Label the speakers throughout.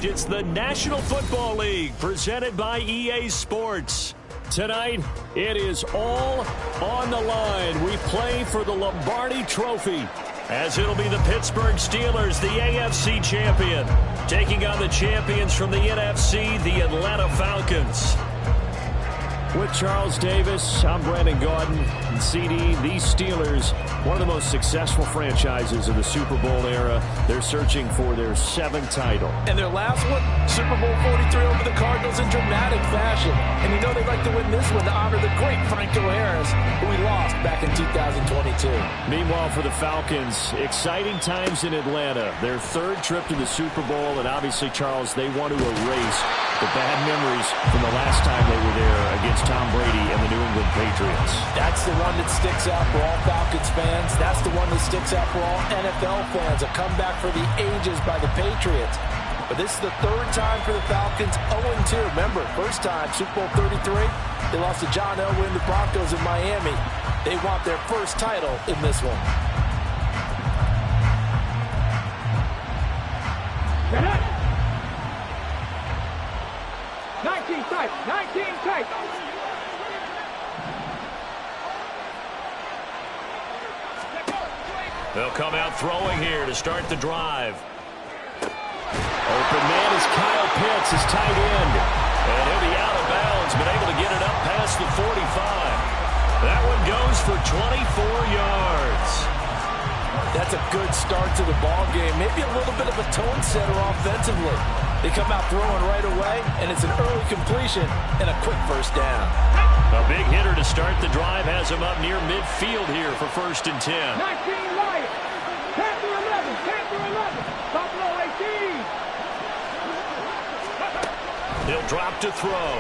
Speaker 1: It's the National Football League presented by EA Sports. Tonight, it is all on the line. We play for the Lombardi Trophy, as it'll be the Pittsburgh Steelers, the AFC champion, taking on the champions from the NFC, the Atlanta Falcons. With Charles Davis, I'm Brandon Gaudin, and CD, these Steelers, one of the most successful franchises of the Super Bowl era. They're searching for their 7th title.
Speaker 2: And their last one, Super Bowl 43 over the Cardinals in dramatic fashion. And you know they'd like to win this one to honor the great Franco Harris, who we lost back in 2022.
Speaker 1: Meanwhile, for the Falcons, exciting times in Atlanta. Their 3rd trip to the Super Bowl, and obviously, Charles, they want to erase the bad memories from the last time they were there against Tom Brady and the New England Patriots.
Speaker 2: That's the one that sticks out for all Falcons fans. That's the one that sticks out for all NFL fans. A comeback for the ages by the Patriots. But this is the 3rd time for the Falcons, 0-2. Remember, first time, Super Bowl 33, they lost to John Elway and the Broncos in Miami. They want their first title in this one.
Speaker 3: Get it! 19 tight, 19 tight.
Speaker 1: They'll come out throwing here to start the drive. Open man is Kyle Pitts, his tight end. And he'll be out of bounds, but able to get it up past the 45. That one goes for 24 yards.
Speaker 2: That's a good start to the ball game. Maybe a little bit of a tone setter offensively. They come out throwing right away, and it's an early completion and a quick first down.
Speaker 1: A big hitter to start the drive has him up near midfield here for 1st and 10.
Speaker 3: 19 Lions, 10 to 11, 10 to 11, Buffalo 18.
Speaker 1: He'll drop to throw.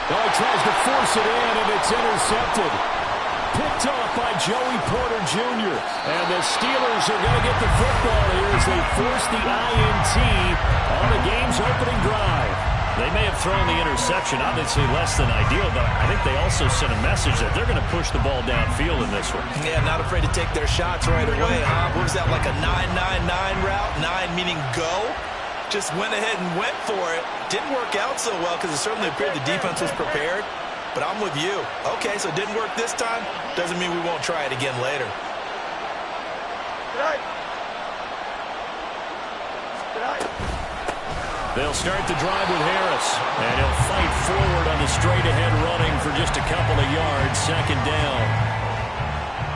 Speaker 1: Oh, he tries to force it in, and it's intercepted. Picked off by Joey Porter Jr. And the Steelers are going to get the football here as they force the INT on the game's opening drive. They may have thrown the interception, obviously less than ideal, but I think they also sent a message that they're going to push the ball downfield in this one.
Speaker 2: Yeah, not afraid to take their shots right away, huh? What was that, like a 9-9-9 route? 9 meaning go? Just went ahead and went for it. Didn't work out so well because it certainly appeared the defense was prepared. But I'm with you. Okay, so it didn't work this time. Doesn't mean we won't try it again later.
Speaker 1: They'll start the drive with Harris. And he'll fight forward on the straight-ahead running for just a couple of yards. 2nd down.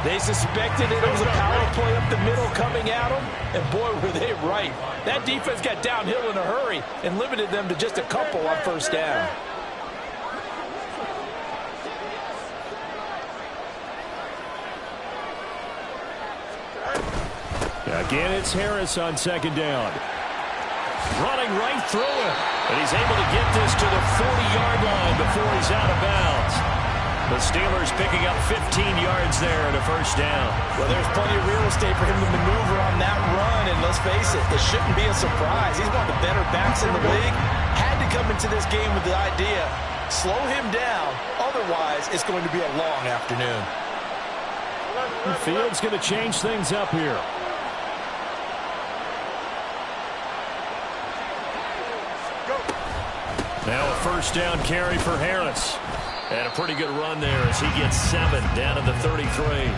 Speaker 2: They suspected it was a power play up the middle coming at them. And boy, were they right. That defense got downhill in a hurry and limited them to just a couple on 1st down.
Speaker 1: Again, it's Harris on 2nd down. Running right through it. And he's able to get this to the 40-yard line before he's out of bounds. The Steelers picking up 15 yards there at a 1st down.
Speaker 2: Well, there's plenty of real estate for him to maneuver on that run. And let's face it, it shouldn't be a surprise. He's one of the better backs in the league. Had to come into this game with the idea, slow him down. Otherwise, it's going to be a long afternoon.
Speaker 1: The field's going to change things up here. Now a 1st down carry for Harris. And a pretty good run there as he gets 7 down to the 33.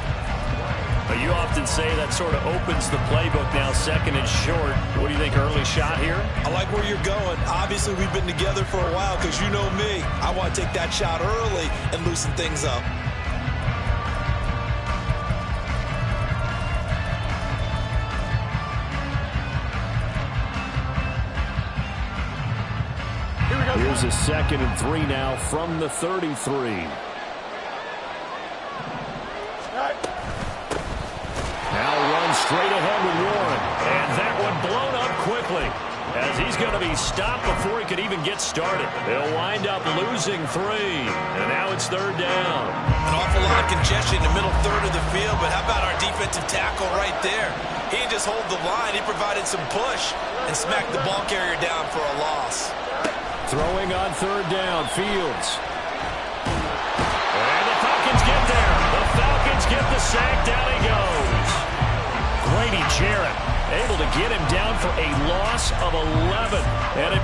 Speaker 1: But you often say that sort of opens the playbook now, 2nd and short. What do you think, early shot here?
Speaker 2: I like where you're going. Obviously, we've been together for a while because you know me. I want to take that shot early and loosen things up.
Speaker 1: Here's a 2nd and 3 now from the 33. Now runs straight ahead with Warren. And that one blown up quickly as he's going to be stopped before he could even get started. They'll wind up losing 3. And now it's 3rd down.
Speaker 2: An awful lot of congestion in the middle 3rd of the field, but how about our defensive tackle right there? He didn't just hold the line. He provided some push and smacked the ball carrier down for a loss.
Speaker 1: Throwing on 3rd down, Fields. And the Falcons get there. The Falcons get the sack. Down he goes. Grady Jarrett able to get him down for a loss of 11. And it...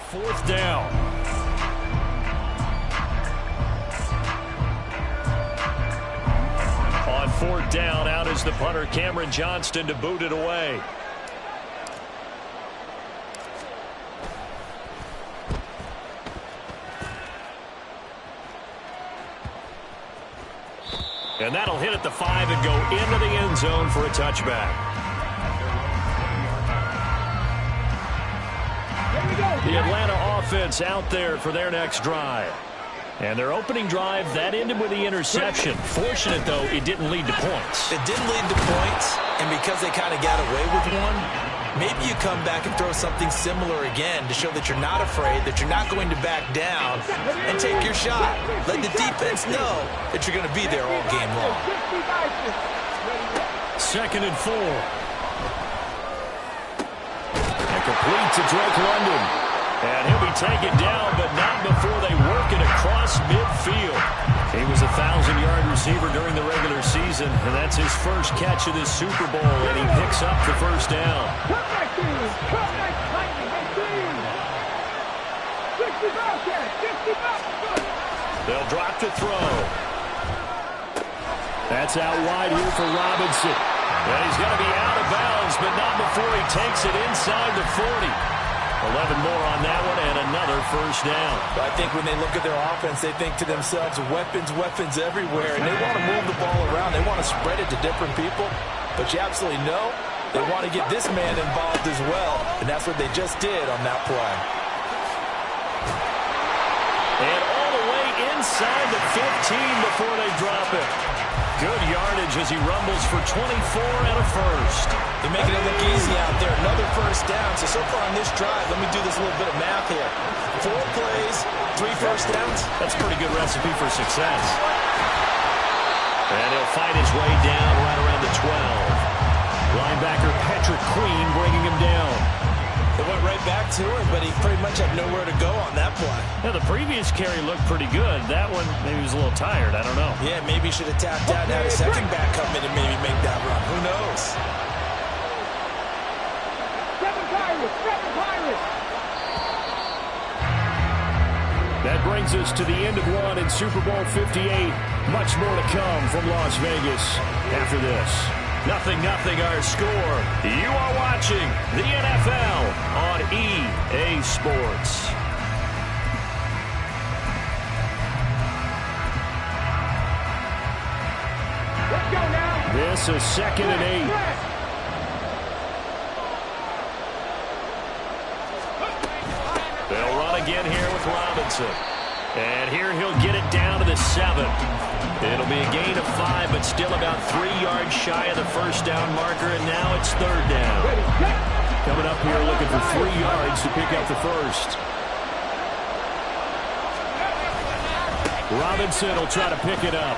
Speaker 1: Fourth down. On fourth down, out is the punter, Cameron Johnston, to boot it away. And that'll hit at the 5 and go into the end zone for a touchback. The Atlanta offense out there for their next drive. And their opening drive, that ended with the interception. Fortunate, though, it didn't lead to points.
Speaker 2: It didn't lead to points, and because they kind of got away with one, maybe you come back and throw something similar again to show that you're not afraid, that you're not going to back down, and take your shot. Let the defense know that you're going to be there all game long.
Speaker 1: 2nd and 4. And complete to Drake London. And he'll be taken down, but not before they work it across midfield. He was a 1,000-yard receiver during the regular season, and that's his first catch of this Super Bowl, and he picks up the first down. They'll drop to throw. That's out wide here for Robinson. And he's going to be out of bounds, but not before he takes it inside the 40. 11 more on that one, and another first down.
Speaker 2: I think when they look at their offense, they think to themselves, weapons, weapons everywhere, and they want to move the ball around. They want to spread it to different people, but you absolutely know they want to get this man involved as well, and that's what they just did on that play.
Speaker 1: And all the way inside the 15 before they drop it. Good yardage as he rumbles for 24 and a first.
Speaker 2: They're making it look easy out there. Another first down. So far on this drive, let me do this little bit of math here. 4 plays, 3 first downs.
Speaker 1: That's a pretty good recipe for success. And he'll fight his way down right around the 12. Linebacker Patrick Queen bringing him down.
Speaker 2: They went right back to him, but he pretty much had nowhere to go on that play.
Speaker 1: Yeah, the previous carry looked pretty good. That one, maybe he was a little tired. I don't know.
Speaker 2: Yeah, maybe he should have tapped out and had a second back come in and maybe make that run. Who knows?
Speaker 3: 7 Pirates.
Speaker 1: That brings us to the end of one in Super Bowl 58. Much more to come from Las Vegas after this. 0-0 our score. You are watching the NFL on EA Sports.
Speaker 3: Let's go now.
Speaker 1: This is 2nd and 8. They'll run again here with Robinson. And here he'll get it down to the 7. It'll be a gain of 5, but still about 3 yards shy of the first down marker, and now it's 3rd down. Coming up here looking for 3 yards to pick up the first. Robinson will try to pick it up.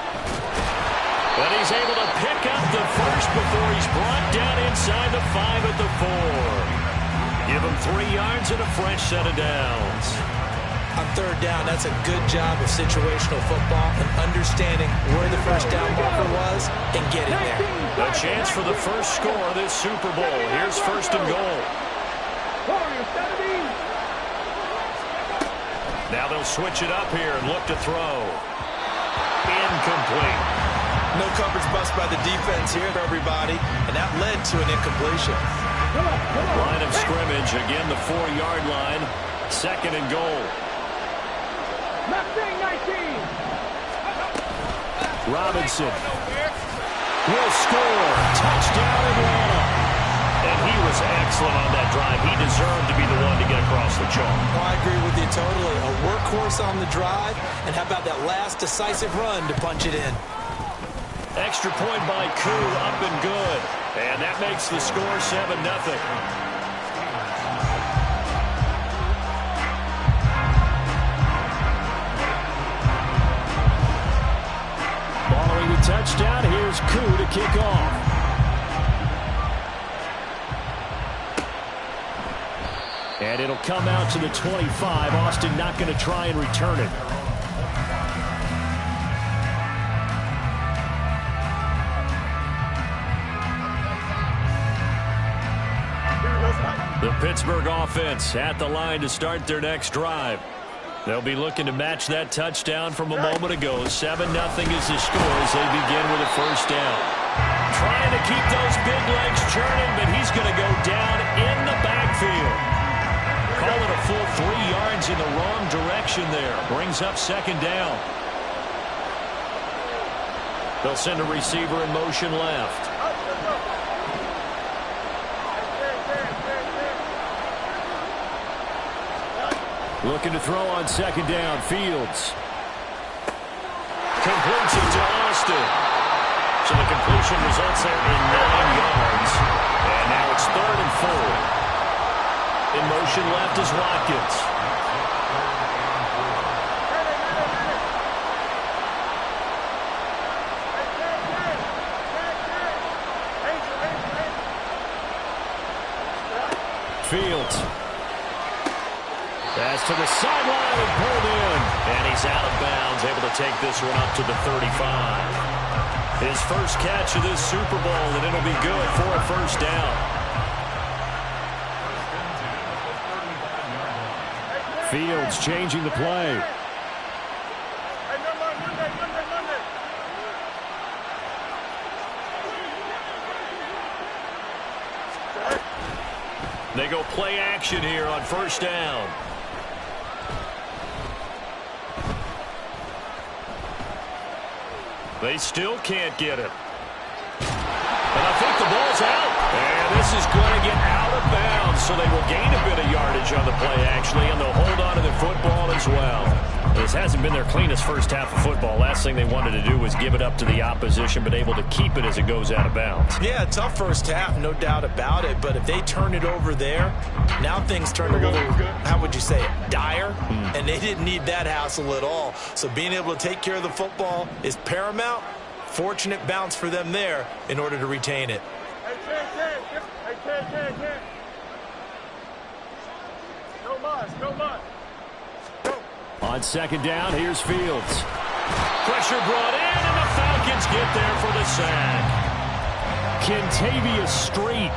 Speaker 1: But he's able to pick up the first before he's brought down inside the 5 at the 4. Give him 3 yards and a fresh set of downs.
Speaker 2: On 3rd down, that's a good job of situational football and understanding where the first down marker was and getting there.
Speaker 1: A chance for the first score of this Super Bowl. Here's 1st and goal. Now they'll switch it up here and look to throw. Incomplete.
Speaker 2: No coverage bust by the defense here, everybody, and that led to an incompletion.
Speaker 1: Line of scrimmage, again the 4-yard line. Second and goal.
Speaker 3: Mustang 19.
Speaker 1: Robinson will score. Touchdown Atlanta. And he was excellent on that drive. He deserved to be the one to get across the chalk.
Speaker 2: Well, I agree with you totally. A workhorse on the drive. And how about that last decisive run to punch it in?
Speaker 1: Extra point by Koo, up and good. And that makes the score 7-0. Following the touchdown, here's Koo to kick off. And it'll come out to the 25. Austin not going to try and return it. The Pittsburgh offense at the line to start their next drive. They'll be looking to match that touchdown from a moment ago. 7-0 is the score as they begin with a first down. Trying to keep those big legs churning, but he's going to go down in the backfield. Call it a full 3 yards in the wrong direction there. Brings up second down. They'll send a receiver in motion left. Looking to throw on second down. Fields completes it to Austin. So the completion results there in 9 yards. And now it's 3rd and 4. In motion left is Watkins. Fields. Pass to the sideline and pulled in. And he's out of bounds, able to take this one up to the 35. His first catch of this Super Bowl, and it'll be good for a first down. Fields changing the play. They go play action here on first down. They still can't get it. And I think the ball's out. And this is going to get out of bounds, so they will gain a bit of yardage on the play, actually, and they'll hold on to the football as well. This hasn't been their cleanest first half of football. Last thing they wanted to do was give it up to the opposition, but able to keep it as it goes out of bounds.
Speaker 2: Yeah, tough first half, no doubt about it. But if they turn it over there, now things turn a little, how would you say it, dire? And they didn't need that hassle at all. So being able to take care of the football is paramount. Fortunate bounce for them there in order to retain it.
Speaker 3: No more.
Speaker 1: On second down, here's Fields. Pressure brought in, and the Falcons get there for the sack. Kentavious Street.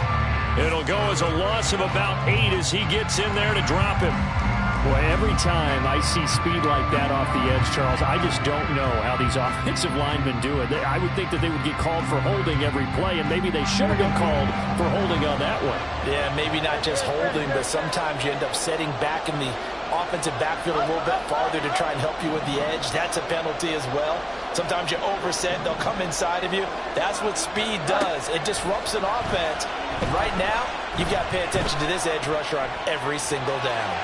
Speaker 1: It'll go as a loss of about 8 as he gets in there to drop him. Boy, every time I see speed like that off the edge, Charles, I just don't know how these offensive linemen do it. I would think that they would get called for holding every play, and maybe they should have been called for holding on that one.
Speaker 2: Yeah, maybe not just holding, but sometimes you end up setting back in the offensive backfield a little bit farther to try and help you with the edge. That's a penalty as well. Sometimes you overset, they'll come inside of you. That's what speed does. It disrupts an offense. And right now, you've got to pay attention to this edge rusher on every single down.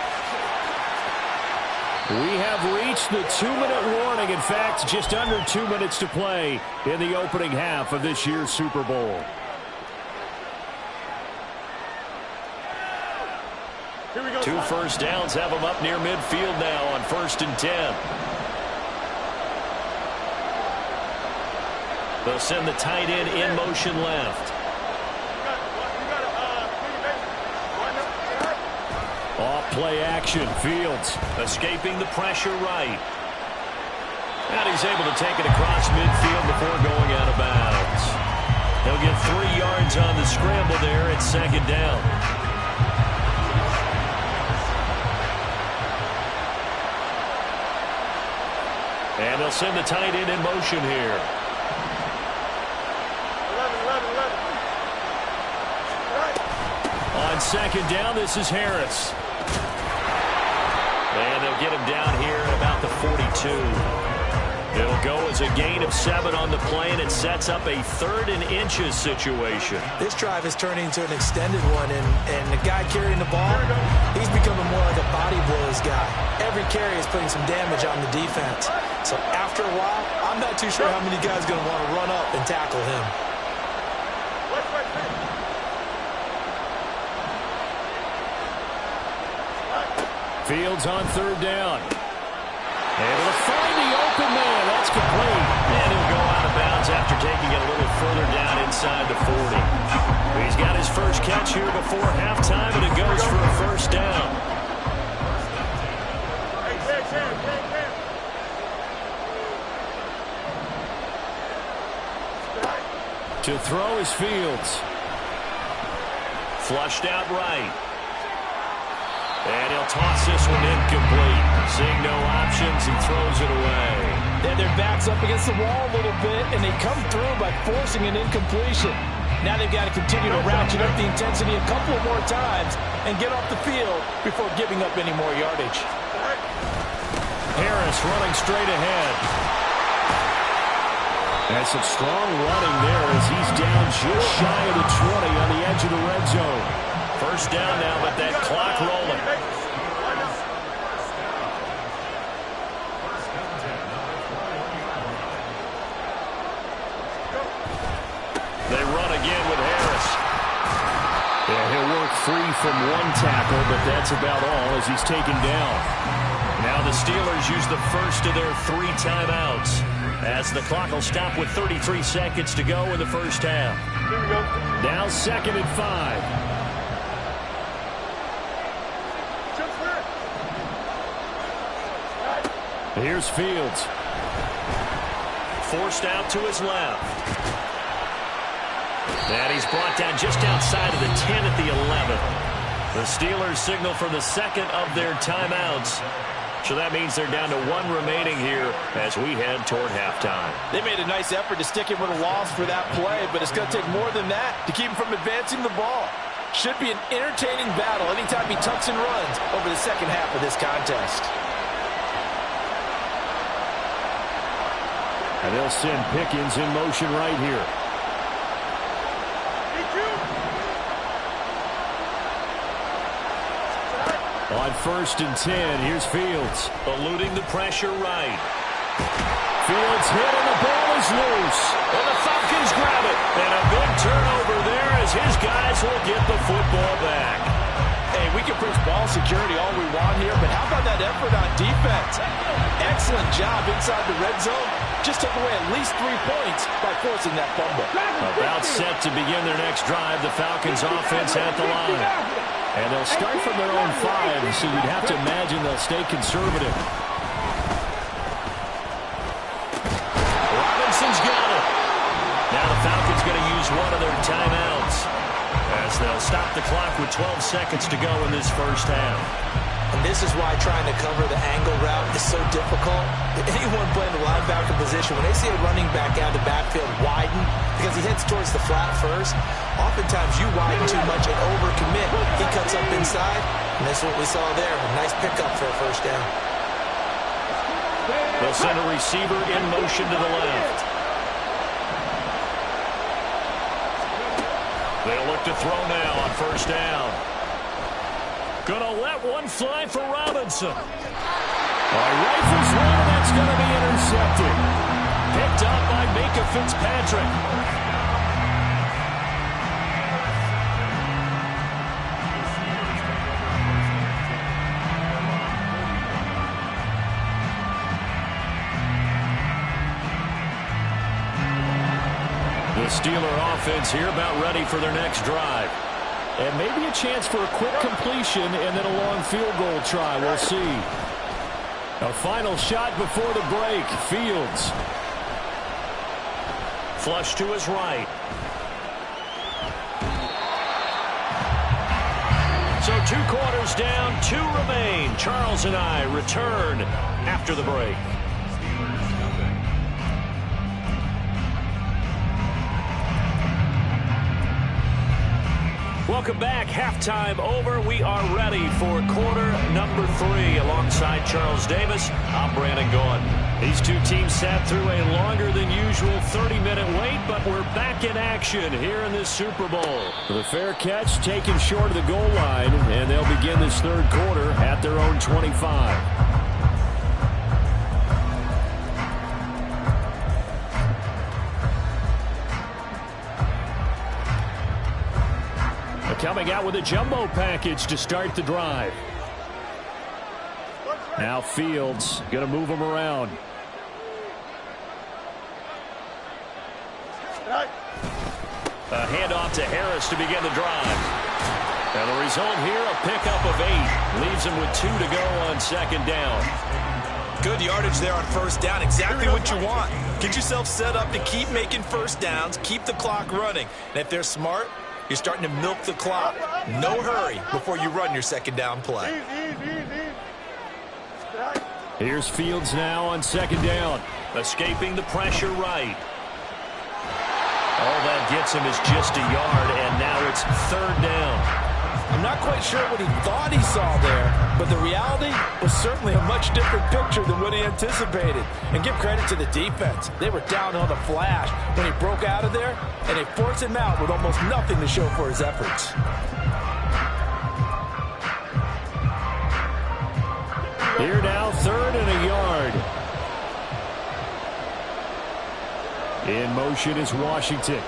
Speaker 1: We have reached the 2-minute warning. In fact, just under 2 minutes to play in the opening half of this year's Super Bowl. Two first downs have them up near midfield now on 1st and 10. They'll send the tight end in motion left. Off play action. Fields escaping the pressure right. And he's able to take it across midfield before going out of bounds. He'll get 3 yards on the scramble there at second down. And they'll send the tight end in motion here. 11. On second down, this is Harris. And they'll get him down here at about the 42. It'll go as a gain of 7 on the play, and it sets up a 3rd and inches situation.
Speaker 2: This drive is turning into an extended one, and the guy carrying the ball, he's becoming more like a body blows guy. Every carry is putting some damage on the defense. So after a while, I'm not too sure how many guys are going to want to run up and tackle him.
Speaker 1: Fields on 3rd down. Able to find the open man. That's complete. And he'll go out of bounds after taking it a little further down inside the 40. He's got his first catch here before halftime, and it goes for a 1st down. To throw is Fields. Flushed out right. And he'll toss this one incomplete. Seeing no options, he throws it away.
Speaker 2: And their back's up against the wall a little bit, and they come through by forcing an incompletion. Now they've got to continue to ratchet up the intensity a couple of more times and get off the field before giving up any more yardage.
Speaker 1: Harris running straight ahead. And some strong running there as he's down just shy of the 20 on the edge of the red zone. 1st down now, but that clock rolling. They run again with Harris. Yeah, he'll work free from 1 tackle, but that's about all as he's taken down. Now the Steelers use the first of their 3 timeouts as the clock will stop with 33 seconds to go in the 1st half. Now 2nd and 5. Here's Fields. Forced out to his left. And he's brought down just outside of the 10 at the 11. The Steelers signal for the 2nd of their timeouts. So that means they're down to 1 remaining here as we head toward halftime.
Speaker 2: They made a nice effort to stick him with a loss for that play, but it's going to take more than that to keep him from advancing the ball. Should be an entertaining battle anytime he tucks and runs over the 2nd half of this contest.
Speaker 1: And they'll send Pickens in motion right here. On 1st and 10, here's Fields. Eluding the pressure right. Fields hit and the ball is loose. And the Falcons grab it. And a big turnover there as his guys will get the football back.
Speaker 2: Hey, we can preach ball security all we want here, but how about that effort on defense? Excellent job inside the red zone. Just took away at least 3 points by forcing that fumble.
Speaker 1: About set to begin their next drive, the Falcons offense at the line. And they'll start from their own 5, so you'd have to imagine they'll stay conservative. Robinson's got it. Now the Falcons going to use one of their timeouts as they'll stop the clock with 12 seconds to go in this 1st half.
Speaker 2: And this is why trying to cover the angle route is so difficult. Anyone playing the linebacker position, when they see a running back out of the backfield widen, because he heads towards the flat first, oftentimes you widen too much and overcommit. He cuts up inside, and that's what we saw there. A nice pickup for a 1st down.
Speaker 1: They'll send a receiver in motion to the left. They'll look to throw now on 1st down. Gonna let one fly for Robinson. Rifles one, and that's gonna be intercepted. Picked up by Minka Fitzpatrick. The Steeler offense here about ready for their next drive. And maybe a chance for a quick completion and then a long field goal try. We'll see. A final shot before the break. Fields. Flush to his right. So 2 quarters down, 2 remain. Charles and I return after the break. Welcome back. Halftime over. We are ready for quarter number 3. Alongside Charles Davis, I'm Brandon Gaudin. These two teams sat through a longer than usual 30-minute wait, but we're back in action here in this Super Bowl. The fair catch taken short of the goal line, and they'll begin this third quarter at their own 25. Coming out with a jumbo package to start the drive. Now Fields going to move them around. A handoff to Harris to begin the drive. And the result here, a pickup of 8. Leaves him with 2 to go on second down.
Speaker 2: Good yardage there on first down. Exactly what you want. Get yourself set up to keep making first downs, keep the clock running. And if they're smart, you're starting to milk the clock. No hurry before you run your second down play.
Speaker 1: Here's Fields now on second down. Escaping the pressure right. All that gets him is just a yard, and now it's third down.
Speaker 2: I'm not quite sure what he thought he saw there, but the reality was certainly a much different picture than what he anticipated. And give credit to the defense. They were down on the flash when he broke out of there, and they forced him out with almost nothing to show for his efforts.
Speaker 1: Here now, third and a yard. In motion is Washington.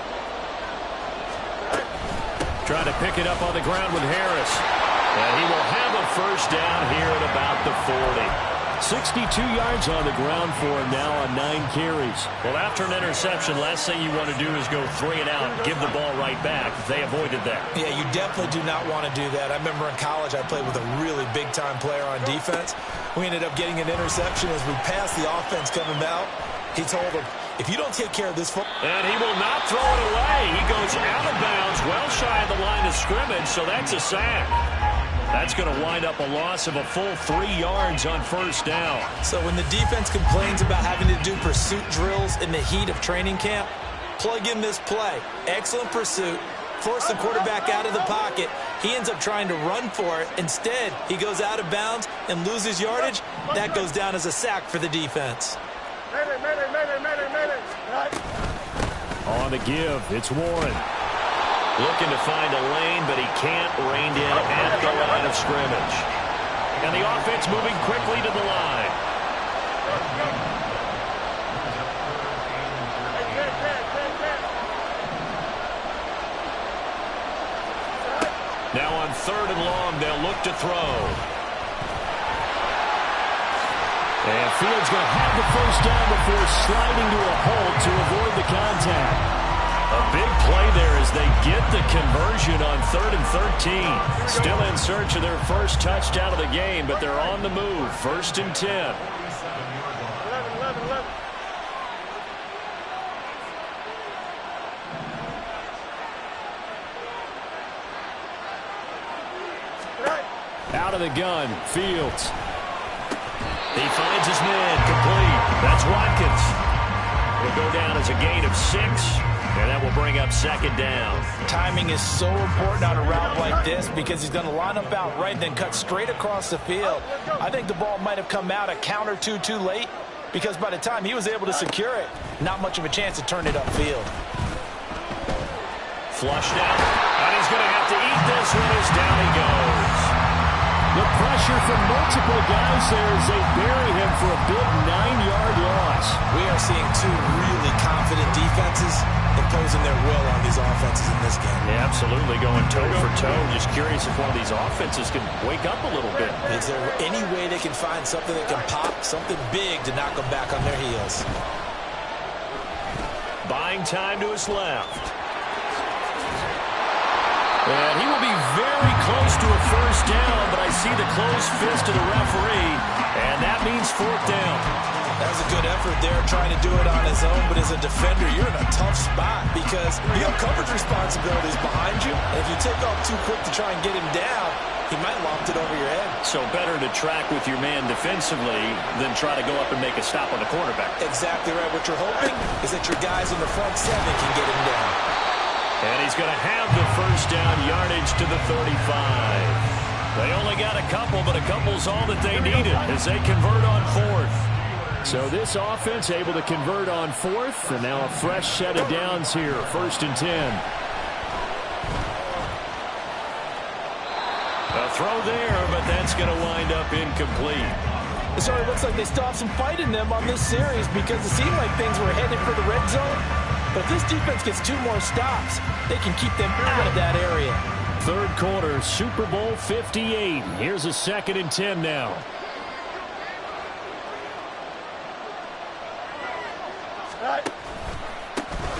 Speaker 1: Trying to pick it up on the ground with Harris. And he will have a first down here at about the 40. 62 yards on the ground for him now on 9 carries. Well, after an interception, last thing you want to do is go 3 and out and give the ball right back. They avoided that.
Speaker 2: Yeah, you definitely do not want to do that. I remember in college I played with a really big-time player on defense. We ended up getting an interception as we passed the offense coming out. He told him, if you don't take care of this football.
Speaker 1: And he will not throw it away. He goes out of bounds, well shy of the line of scrimmage, so that's a sack. That's going to wind up a loss of a full 3 yards on first down.
Speaker 2: So when the defense complains about having to do pursuit drills in the heat of training camp, plug in this play. Excellent pursuit. Force the quarterback out of the pocket. He ends up trying to run for it. Instead, he goes out of bounds and loses yardage. That goes down as a sack for the defense.
Speaker 1: On the give, it's Warren. Looking to find a lane, but he can't. Reined in at the line of scrimmage. And the offense moving quickly to the line. Now on third and long, they'll look to throw. And Fields going to have the first down before sliding to a hole to avoid the contact. A big play there as they get the conversion on 3rd and 13. Still in search of their first touchdown of the game, but they're on the move. 1st and 10.
Speaker 3: 11.
Speaker 1: Out of the gun, Fields. He finds his man, complete. That's Watkins. Will go down as a gain of 6, and that will bring up second down.
Speaker 2: Timing is so important on a route like this because he's going to line up out right, then cut straight across the field. I think the ball might have come out a count or two too late because by the time he was able to secure it, not much of a chance to turn it upfield.
Speaker 1: Flushed out, and he's going to have to eat this one as down he goes. The pressure from multiple guys there as they bury him for a big 9-yard loss.
Speaker 2: We are seeing 2 really confident defenses imposing their will on these offenses in this game.
Speaker 1: Yeah, absolutely, going toe for toe. Just curious if one of these offenses can wake up a little bit.
Speaker 2: Is there any way they can find something that can pop, something big to knock them back on their heels?
Speaker 1: Buying time to his left. And he will be very close to a first down, but I see the closed fist of the referee, and that means 4th down.
Speaker 2: That was a good effort there, trying to do it on his own, but as a defender, you're in a tough spot because you have coverage responsibilities behind you, and if you take off too quick to try and get him down, he might loft it over your head.
Speaker 1: So better to track with your man defensively than try to go up and make a stop on the quarterback.
Speaker 2: Exactly right. What you're hoping is that your guys in the front 7 can get him down.
Speaker 1: And he's going to have the first down, yardage to the 35. They only got a couple, but a couple's all that they needed as they convert on fourth. So this offense able to convert on fourth, and now a fresh set of downs here, 1st and 10. A throw there, but that's going to wind up incomplete.
Speaker 2: So it looks like they still have some fight in them on this series because it seemed like things were headed for the red zone. But if this defense gets 2 more stops, they can keep them out of that area.
Speaker 1: 3rd quarter, Super Bowl 58. Here's a 2nd and 10 now.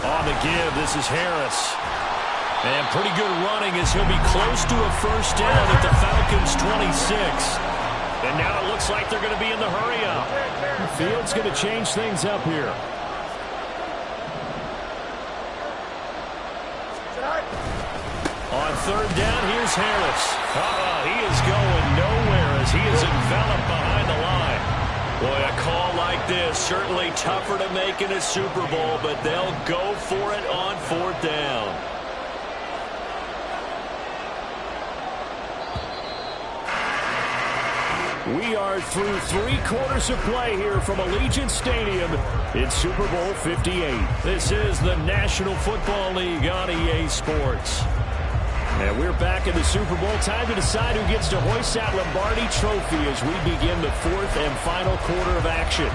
Speaker 1: On the give, this is Harris. And pretty good running as he'll be close to a first down at the Falcons' 26. And now it looks like they're going to be in the hurry-up. The field's going to change things up here. On 3rd down, here's Harris. He is going nowhere as he is enveloped behind the line. Boy, a call like this, certainly tougher to make in a Super Bowl, but they'll go for it on 4th down. We are through 3 quarters of play here from Allegiant Stadium in Super Bowl 58. This is the National Football League on EA Sports. And we're back in the Super Bowl. Time to decide who gets to hoist that Lombardi Trophy as we begin the 4th and final quarter of action.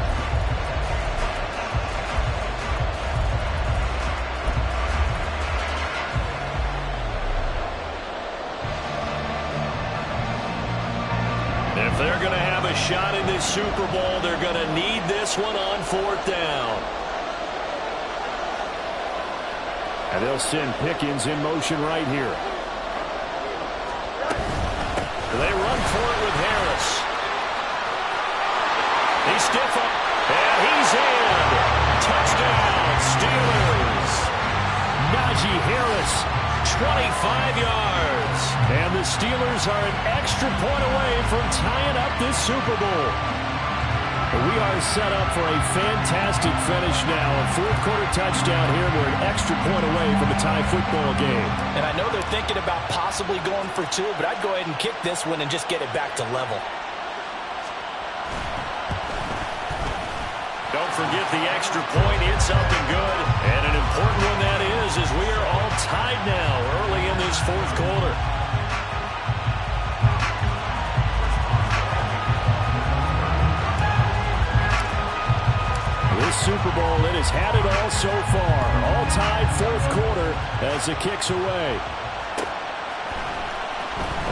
Speaker 1: If they're going to have a shot in this Super Bowl, they're going to need this one on 4th down. And they'll send Pickens in motion right here. They run for it with Harris. He's stiff up, and he's in. Touchdown, Steelers. Najee Harris, 25 yards. And the Steelers are an extra point away from tying up this Super Bowl. We are set up for a fantastic finish now. A 4th quarter touchdown here. We're an extra point away from a tie football game.
Speaker 2: And I know they're thinking about possibly going for 2, but I'd go ahead and kick this one and just get it back to level.
Speaker 1: Don't forget the extra point. It's up and good. And an important one that is, as we are all tied now early in this 4th quarter. This Super Bowl, it has had it all so far. All tied 4th quarter as it kicks away.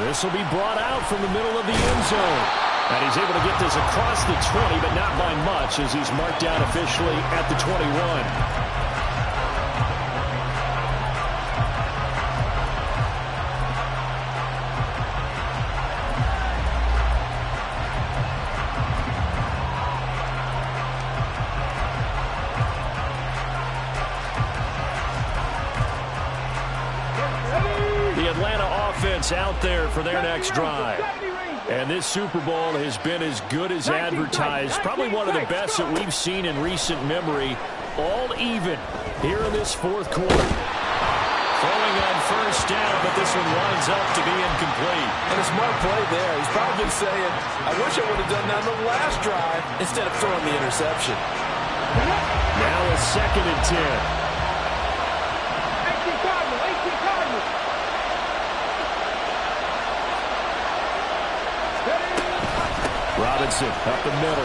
Speaker 1: This will be brought out from the middle of the end zone. And he's able to get this across the 20, but not by much as he's marked down officially at the 21. Out there for their next drive. And this Super Bowl has been as good as advertised. Probably one of the best that we've seen in recent memory. All even here in this 4th quarter. Throwing on first down, but this one winds up to be incomplete.
Speaker 2: And a smart play there. He's probably saying, I wish I would have done that on the last drive instead of throwing the interception.
Speaker 1: Now a 2nd and 10. Robinson up the middle.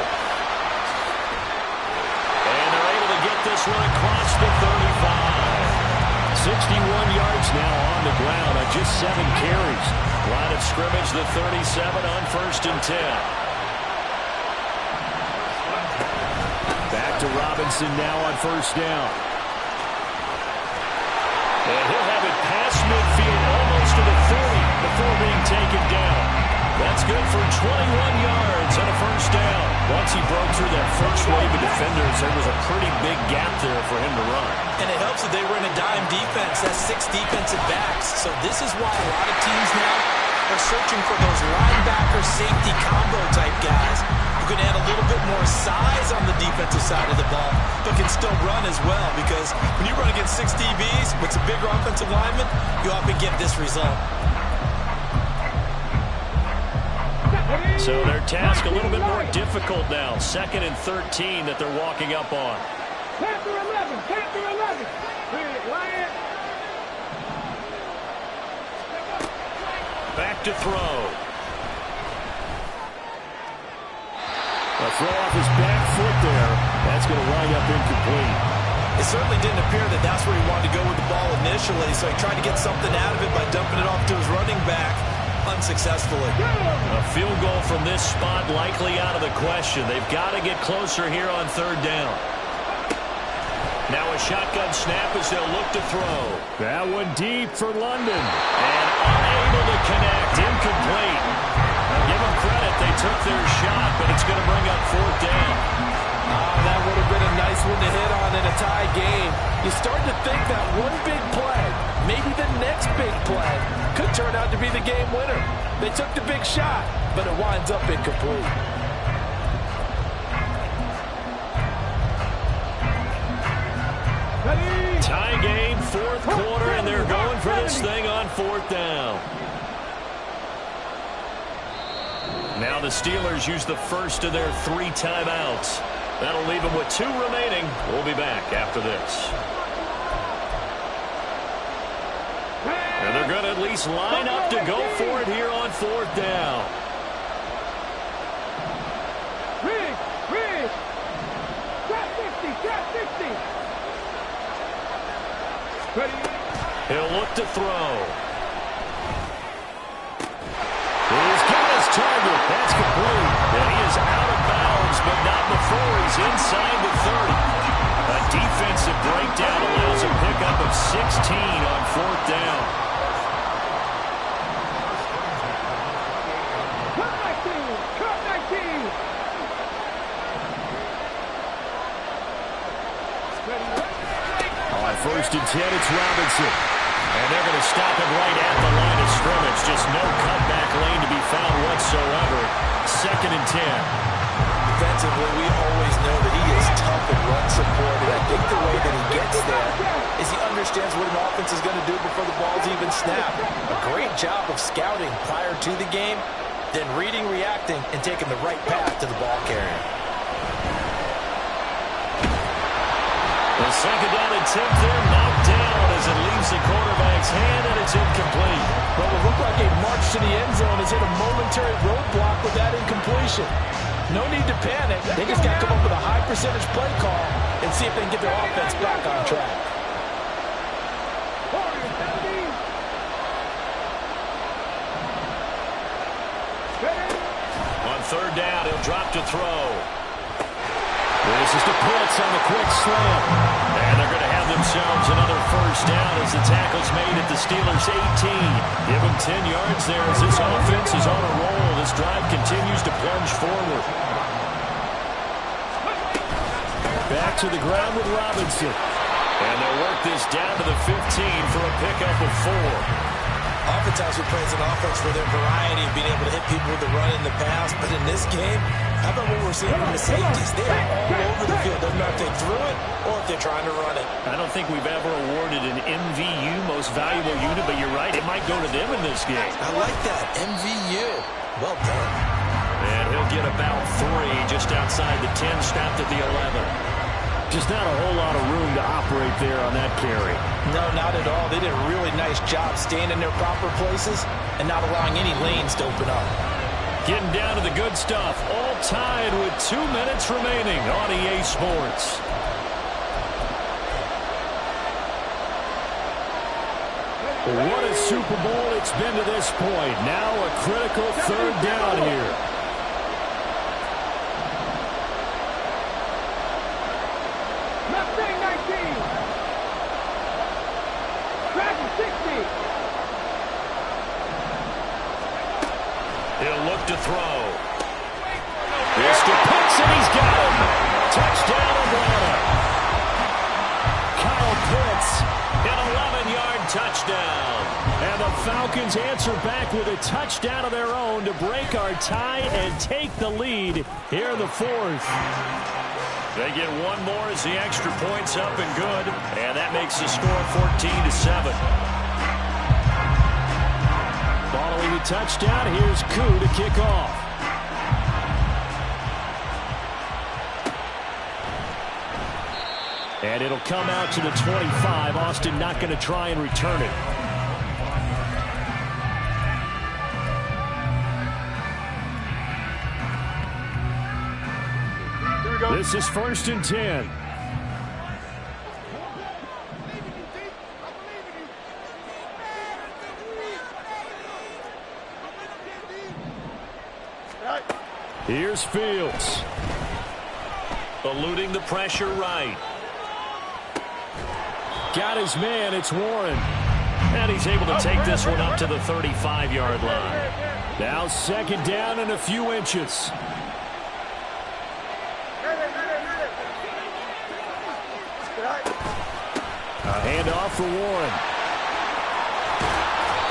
Speaker 1: And they're able to get this one across the 35. 61 yards now on the ground on just 7 carries. Line of scrimmage, the 37 on 1st and 10. Back to Robinson now on 1st down. And he'll have it past midfield almost to the 30 before being taken down. That's good for 21 yards on a first down. Once he broke through that first wave of defenders, there was a pretty big gap there for him to run.
Speaker 2: And it helps that they were in a dime defense. That's 6 defensive backs. So this is why a lot of teams now are searching for those linebacker safety combo type guys. can add a little bit more size on the defensive side of the ball, but can still run as well, because when you run against 6 DBs with some bigger offensive linemen, you often get this result.
Speaker 1: So their task a little bit more difficult now. 2nd and 13 that they're walking up on.
Speaker 3: Panther 11, Panther 11.
Speaker 1: Back to throw. A throw off his back foot there. That's going to wind up incomplete.
Speaker 2: It certainly didn't appear that that's where he wanted to go with the ball initially, so he tried to get something out of it by dumping it off to his running back unsuccessfully.
Speaker 1: A field goal from this spot likely out of the question. They've got to get closer here on 3rd down. Now a shotgun snap as they'll look to throw. That one deep for London. And unable to connect. Incomplete. Now give them credit. They took their shot, but it's going to bring up 4th down.
Speaker 2: That would have been a nice one to hit on in a tie game. You start to think that one big play, maybe the next big play, could turn out to be the game winner. They took the big shot, but it winds up incomplete.
Speaker 1: Tie game, 4th quarter, and they're going for this thing on 4th down. Now the Steelers use the first of their 3 timeouts. That'll leave them with 2 remaining. We'll be back after this. And they're going to at least line up to go for it here on 4th down.
Speaker 3: Rig. Trap 60.
Speaker 1: He'll look to throw. He's given his target. That's complete. And he is out of bounds, but not before he's inside the 30. A defensive breakdown allows a pickup of 16 on 4th down.
Speaker 3: Cut 19.
Speaker 1: On 1st and 10, it's Robinson. And they're going to stop him right at the line of scrimmage. Just no cutback lane to be found whatsoever. 2nd and 10.
Speaker 2: Defensively, we always know that he is tough and run supported. I think the way that he gets there is he understands what an offense is going to do before the ball's even snapped. A great job of scouting prior to the game, then reading, reacting, and taking the right path to the ball carrier.
Speaker 1: The 2nd down attempt there knocked down as it leaves the quarterback's hand, and it's incomplete.
Speaker 2: Well, it looked like a march to the end zone has hit a momentary roadblock with that incompletion. No need to panic. They just got to come up with a high percentage play call and see if they can get their offense back on track.
Speaker 1: On 3rd down, he'll drop to throw. This is to Pitts on the quick slam. And they're going to have themselves another 1st down as the tackle's made at the Steelers' 18. Give them 10 yards there as this offense is on a roll. This drive continues to plunge forward. Back to the ground with Robinson. And they'll work this down to the 15 for a pickup of 4.
Speaker 2: Oftentimes we play as an offense for their variety of being able to hit people with the run in the pass. But in this game, how about what we're seeing from the safeties? They are all over the field. Doesn't matter if they threw it or if they're trying to run it.
Speaker 1: I don't think we've ever awarded an MVU, most valuable unit, but you're right, it might go to them in this game.
Speaker 2: I like that, MVU. Well done.
Speaker 1: And he'll get about 3 just outside the 10, snapped at the 11. Just not a whole lot of room to operate there on that carry.
Speaker 2: No, not at all. They did a really nice job staying in their proper places and not allowing any lanes to open up.
Speaker 1: Getting down to the good stuff. All tied with 2 minutes remaining on EA Sports. What a Super Bowl it's been to this point. Now a critical 3rd down here. He'll look to throw. Mr. Pitts, and he's got him. Touchdown, Atlanta. Kyle Pitts, an 11-yard touchdown. And the Falcons answer back with a touchdown of their own to break our tie and take the lead here in the fourth. They get one more as the extra point's up and good. And that makes the score 14-7. Following the touchdown, here's Koo to kick off. And it'll come out to the 25. Austin not going to try and return it. This is 1st and 10. Here's Fields. Eluding the pressure right. Got his man. It's Warren. And he's able to take this one up to the 35-yard line. Now 2nd down and a few inches. A handoff for Warren.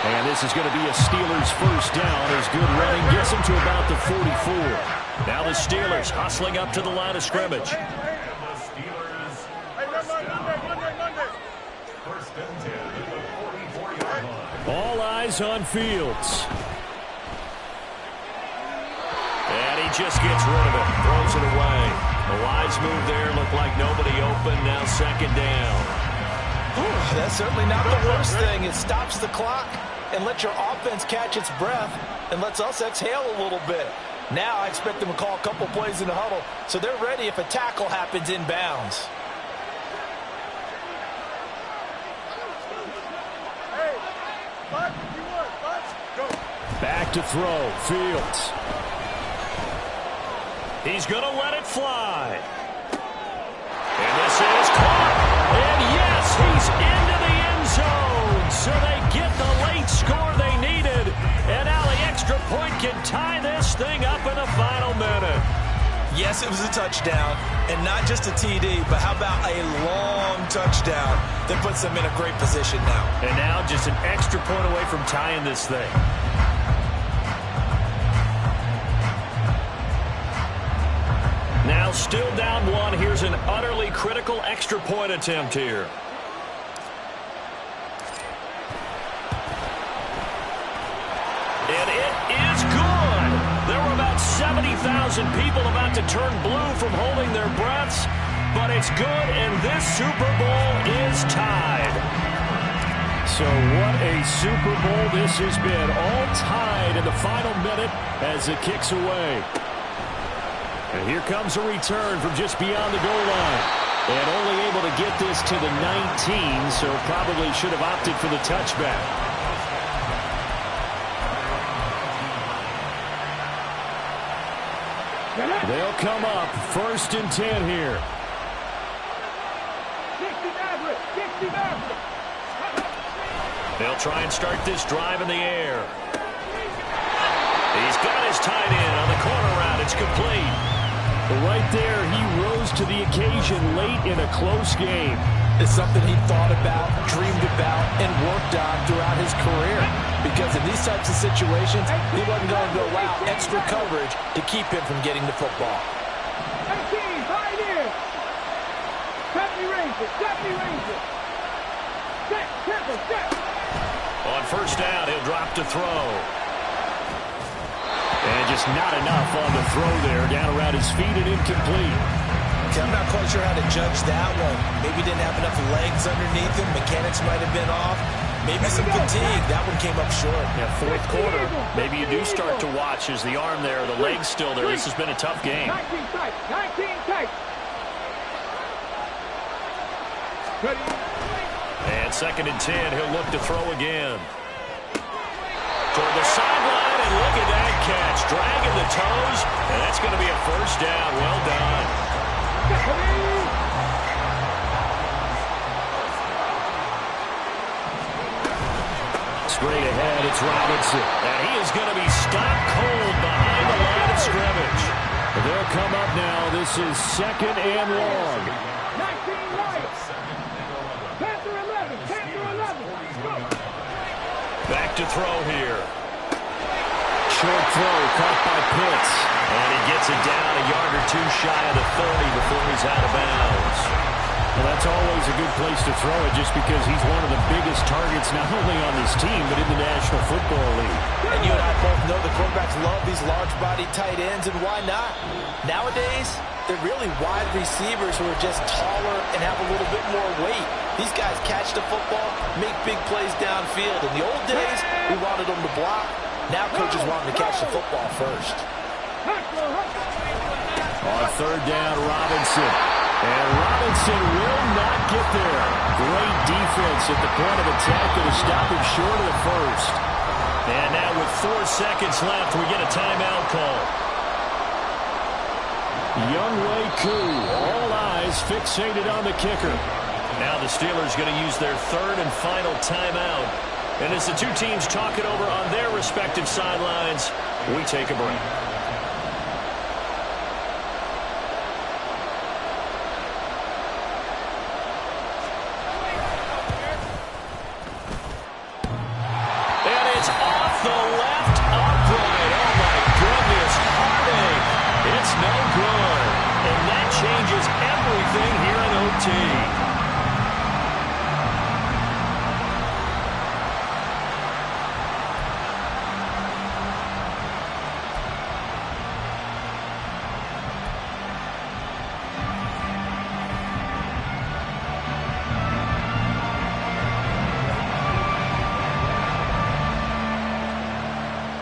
Speaker 1: And this is going to be a Steelers 1st down as good running gets him to about the 44. Now the Steelers hustling up to the line of scrimmage. All eyes on Fields. And he just gets rid of it. Throws it away. A wise move there. Looked like nobody open. Now 2nd down.
Speaker 2: That's certainly not the worst thing. It stops the clock and lets your offense catch its breath and lets us exhale a little bit. Now I expect them to call a couple plays in the huddle so they're ready if a tackle happens inbounds.
Speaker 1: Back to throw. Fields. He's going to let it fly. And this is caught. And yes, he's into the end zone. So they get the late score they needed. And now the extra point can tie this thing up in the final minute.
Speaker 2: Yes, it was a touchdown. And not just a TD, but how about a long touchdown that puts them in a great position now.
Speaker 1: And now just an extra point away from tying this thing. Now still down one. Here's an utterly critical extra point attempt here. And it is good. There were about 70,000 people about to turn blue from holding their breaths. But it's good, and this Super Bowl is tied. So what a Super Bowl this has been. All tied in the final minute as it kicks away. And here comes a return from just beyond the goal line. And only able to get this to the 19, so probably should have opted for the touchback. They'll come up 1st and 10 here. They'll try and start this drive in the air. He's got his tight end on the corner route. It's complete. Right there, he rose to the occasion late in a close game.
Speaker 2: It's something he thought about, dreamed about, and worked on throughout his career. Because in these types of situations, he wasn't going to allow extra coverage to keep him from getting the football.
Speaker 1: On 1st down, he'll drop to throw. And just not enough on the throw there. Down around his feet and incomplete.
Speaker 2: Okay, I'm not quite sure how to judge that one. Maybe didn't have enough legs underneath him. Mechanics might have been off. Maybe some fatigue. That one came up short.
Speaker 1: Yeah, 4th quarter. Maybe you do start to watch as the arm there, the leg's still there. This has been a tough game.
Speaker 3: 19 tight.
Speaker 1: And 2nd and 10, he'll look to throw again. Toward the sideline, and look at that catch. Dragging the toes, and that's going to be a 1st down. Well done. Straight ahead, it's Robinson. And he is going to be stopped cold behind the line of scrimmage. They'll come up now. This is 2nd and long.
Speaker 3: 19 right. 10 through 11. 10 through 11. Go.
Speaker 1: Back to throw here. Short throw caught by Pitts. And he gets it down a yard or two shy of the 30 before he's out of bounds.
Speaker 4: Well, that's always a good place to throw it just because he's one of the biggest targets not only on this team but in the National Football League.
Speaker 2: And you and I both know the quarterbacks love these large-body tight ends, and why not? Nowadays, they're really wide receivers who are just taller and have a little bit more weight. These guys catch the football, make big plays downfield. In the old days, we wanted them to block. Now coaches want them to catch the football first.
Speaker 4: On third down, Robinson. And Robinson will not get there. Great defense at the point of attack to stop him short of the first.
Speaker 1: And now with 4 seconds left, we get a timeout call.
Speaker 4: Younghoe Koo, all eyes fixated on the kicker.
Speaker 1: Now the Steelers going to use their third and final timeout. And as the two teams talk it over on their respective sidelines, we take a break. And it's off the left upright. Oh my goodness, Harding. It's no good. And that changes everything here in OT.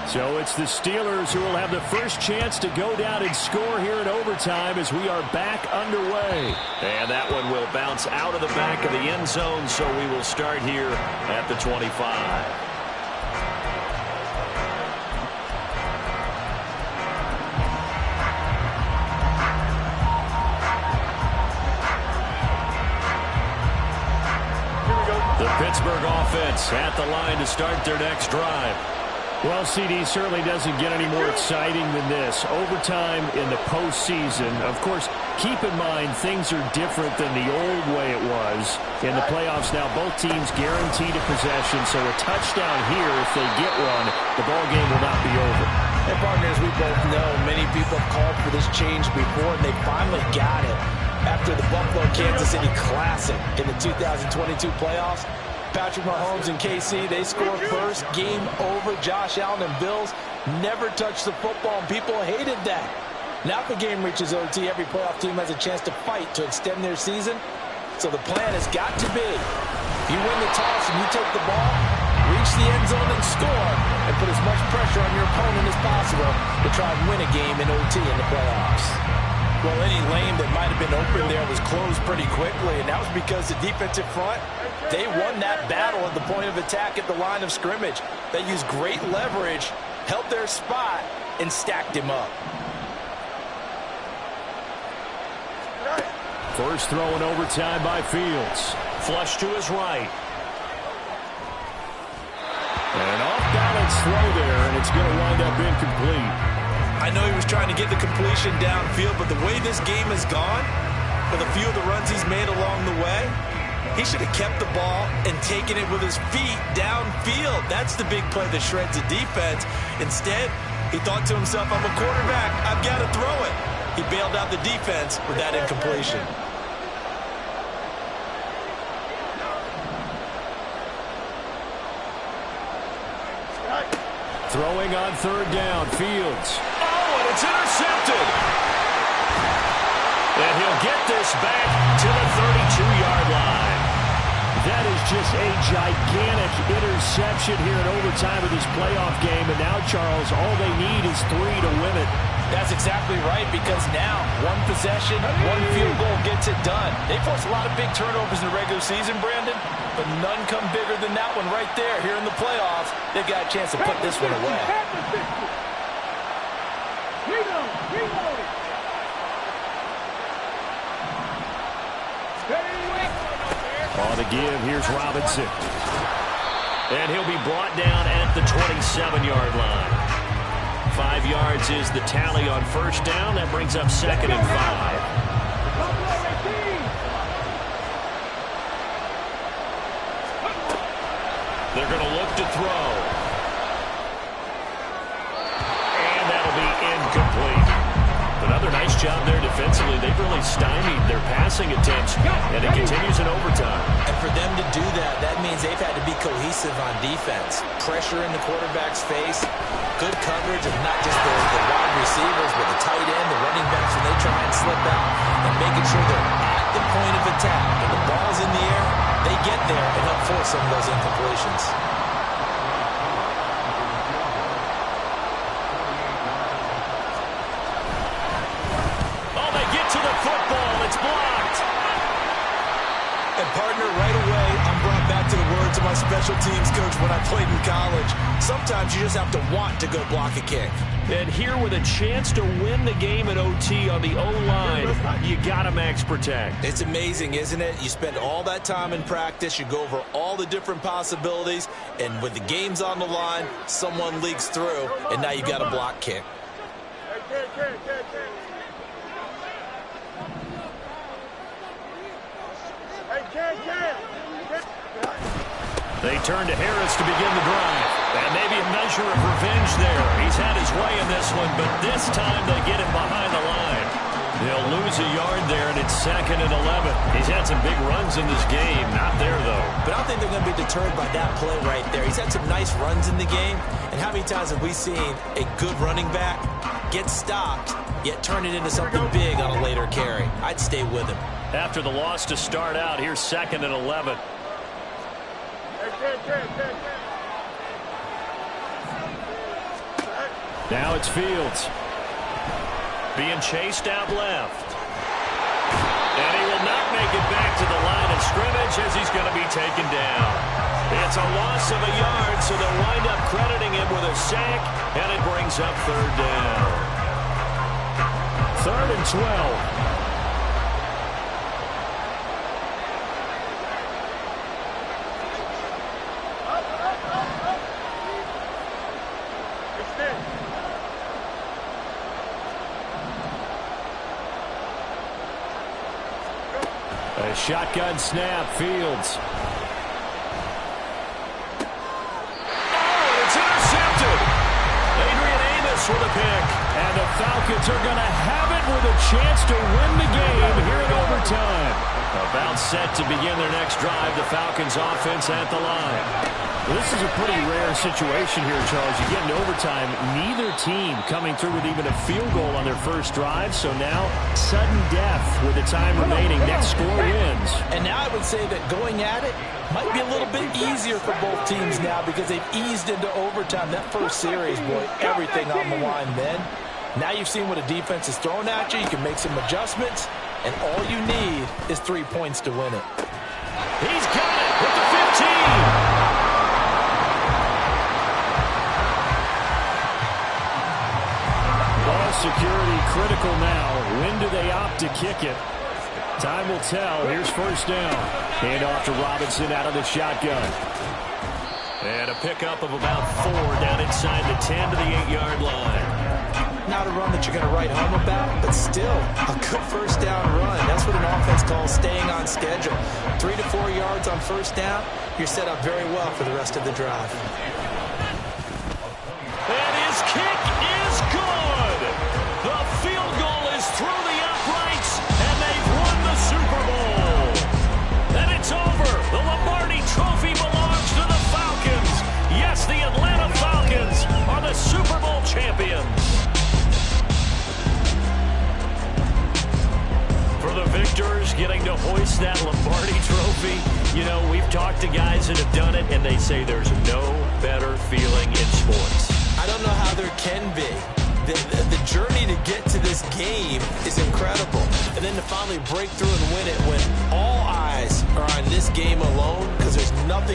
Speaker 4: So it's the Steelers who will have the first chance to go down and score here in overtime as we are back underway.
Speaker 1: And that one will bounce out of the back of the end zone, so we will start here at the 25. The Pittsburgh offense at the line to start their next drive.
Speaker 4: Well, CD certainly doesn't get any more exciting than this. Overtime in the postseason. Of course, keep in mind things are different than the old way it was. In the playoffs now, both teams guaranteed a possession, so a touchdown here, if they get one, the ball game will not be over.
Speaker 2: And partners, we both know many people have called for this change before, and they finally got it. After the Buffalo-Kansas City Classic in the 2022 playoffs, Patrick Mahomes and KC, they scored first. Game over. Josh Allen and Bills never touched the football, and people hated that. Now if the game reaches OT, every playoff team has a chance to fight to extend their season. So the plan has got to be, you win the toss and you take the ball, reach the end zone and score, and put as much pressure on your opponent as possible to try and win a game in OT in the playoffs. Well, any lane that might have been open there was closed pretty quickly, and that was because the defensive front, they won that battle at the point of attack at the line of scrimmage. They used great leverage, held their spot, and stacked him up.
Speaker 4: First throw in overtime by Fields.
Speaker 1: Flush to his right.
Speaker 4: An off-balance throw there, and it's going to wind up incomplete.
Speaker 2: I know he was trying to get the completion downfield, but the way this game has gone, with a few of the runs he's made along the way, he should have kept the ball and taken it with his feet downfield. That's the big play that shreds the defense. Instead, he thought to himself, I'm a quarterback, I've got to throw it. He bailed out the defense with that incompletion.
Speaker 4: Throwing on third down, Fields.
Speaker 1: Oh, and it's intercepted. And he'll get this back to the 32-yard line.
Speaker 4: That is just a gigantic interception here in overtime of this playoff game. And now, Charles, all they need is 3 to win it.
Speaker 2: That's exactly right, because now one possession, one field goal gets it done. They force a lot of big turnovers in the regular season, Brandon, but none come bigger than that one right there. Here in the playoffs, they've got a chance to put this one away.
Speaker 4: On the give, here's Robinson.
Speaker 1: And he'll be brought down at the 27-yard line. 5 yards is the tally on first down. That brings up second and 5. They're going to look to throw. And that'll be incomplete. Another nice job there defensively. They've really stymied their passing attempts, and it continues in overtime.
Speaker 2: And for them to do that, that means they've had to be cohesive on defense. Pressure in the quarterback's face, good coverage of not just the wide receivers, but the tight end, the running backs when they try and slip out, and making sure they're at the point of attack. When the ball's in the air, they get there and help force some of those incompletions. Partner, right away, I'm brought back to the words of my special teams coach when I played in college. Sometimes you just have to want to go block a kick.
Speaker 1: And here with a chance to win the game at OT on the O-line, you got to max protect.
Speaker 2: It's amazing, isn't it? You spend all that time in practice, you go over all the different possibilities, and with the game's on the line, someone leaks through, and now you got a block kick.
Speaker 1: They turn to Harris to begin the drive. And maybe a measure of revenge there. He's had his way in this one, but this time they get him behind the line. They'll lose a yard there, and it's 2nd and 11. He's had some big runs in this game. Not there, though.
Speaker 2: But I don't think they're going to be deterred by that play right there. He's had some nice runs in the game. And how many times have we seen a good running back get stopped, yet turn it into something big on a later carry? I'd stay with him.
Speaker 1: After the loss to start out, here's 2nd and 11. Now it's Fields. Being chased out left. And he will not make it back to the line of scrimmage as he's going to be taken down. It's a loss of a yard, so they'll wind up crediting him with a sack, and it brings up 3rd down. 3rd and 12. A shotgun snap, Fields. Oh, it's intercepted. Adrian Amos with a pick. And the Falcons are going to have it with a chance to win the game here in overtime. About set to begin their next drive, the Falcons offense at the line. Well, this is a pretty rare situation here, Charles. You get into overtime, neither team coming through with even a field goal on their first drive. So now, sudden death with the time remaining. Next score wins.
Speaker 2: And now I would say that going at it might be a little bit easier for both teams now because they've eased into overtime. That first series, boy, everything on the line then. Now you've seen what a defense is throwing at you. You can make some adjustments, and all you need is 3 points to win it.
Speaker 1: He's got it with the 15. Security critical now. When do they opt to kick it? Time will tell. Here's 1st down. Hand off to Robinson out of the shotgun. And a pickup of about 4 down inside the 10 to the 8-yard line.
Speaker 2: Not a run that you're going to write home about, but still a good 1st down run. That's what an offense calls staying on schedule. 3 to 4 yards on 1st down. You're set up very well for the rest of the drive.
Speaker 1: And his kick is good. The field goal is through the uprights, and they've won the Super Bowl. And it's over. The Lombardi Trophy belongs to the Falcons. Yes, the Atlanta Falcons are the Super Bowl champions. For the victors getting to hoist that Lombardi Trophy, you know, we've talked to guys that have done it, and they say there's no better feeling in sports.
Speaker 2: I don't know how there can be. The journey to get to this game is incredible. And then to finally break through and win it when all eyes are on this game alone, because there's nothing